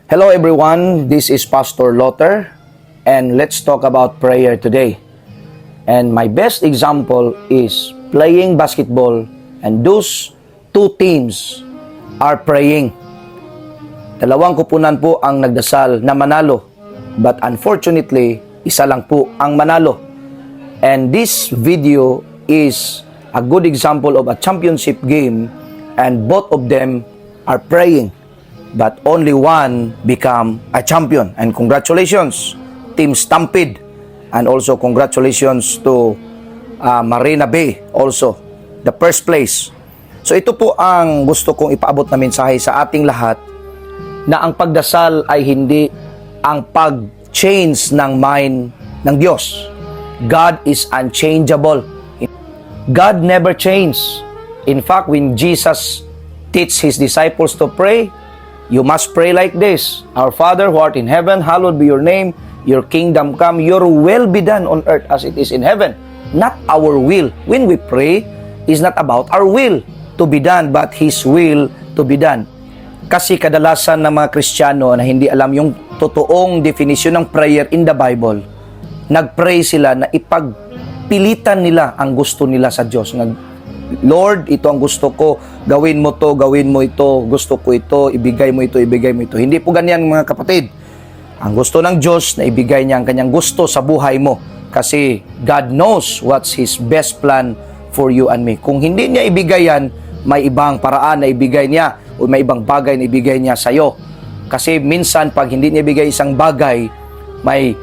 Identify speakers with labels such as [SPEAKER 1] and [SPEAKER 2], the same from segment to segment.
[SPEAKER 1] Hello everyone, this is Pastor Lotter and let's talk about prayer today. And my best example is playing basketball and those two teams are praying. Dalawang kupunan po ang nagdasal na manalo, but unfortunately, isa lang po ang manalo. And this video is a good example of a championship game and both of them are praying. But only one become a champion. And congratulations, Team Stampede. And also congratulations to Marina Bay also, the first place. So ito po ang gusto kong ipaabot na mensahe sa ating lahat, na ang pagdasal ay hindi ang pag-change ng mind ng Diyos. God is unchangeable. God never changes. In fact, when Jesus teach His disciples to pray, you must pray like this: Our Father who art in heaven, hallowed be your name. Your kingdom come, your will be done on earth as it is in heaven. Not our will. When we pray, it's not about our will to be done, but His will to be done. Kasi kadalasan ng mga Kristiyano na hindi alam yung totoong definition ng prayer in the Bible, nagpray sila na ipagpilitan nila ang gusto nila sa Diyos. Lord, ito ang gusto ko, gawin mo to, gawin mo ito, gusto ko ito, ibigay mo ito, ibigay mo ito. Hindi po ganyan mga kapatid. Ang gusto ng Diyos na ibigay niya ang kanyang gusto sa buhay mo. Kasi God knows what's His best plan for you and me. Kung hindi niya ibigay yan, may ibang paraan na ibigay niya o may ibang bagay na ibigay niya sa'yo. Kasi minsan pag hindi niya ibigay isang bagay, may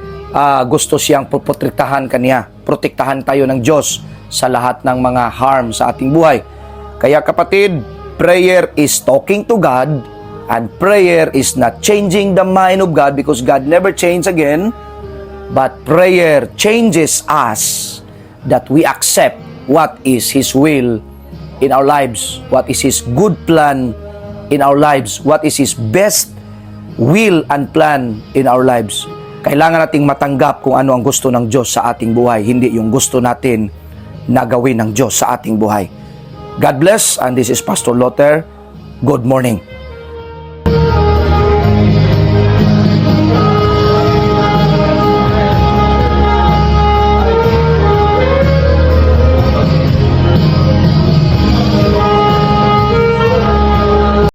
[SPEAKER 1] gusto siyang protektahan kaniya. Protektahan tayo ng Diyos sa lahat ng mga harm sa ating buhay. Kaya kapatid, prayer is talking to God, and prayer is not changing the mind of God because God never changes again, but prayer changes us that we accept what is His will in our lives, what is His good plan in our lives, what is His best will and plan in our lives. Kailangan nating matanggap kung ano ang gusto ng Diyos sa ating buhay, hindi yung gusto natin na gawin ng Diyos sa ating buhay. God bless, and this is Pastor Lotter. Good morning.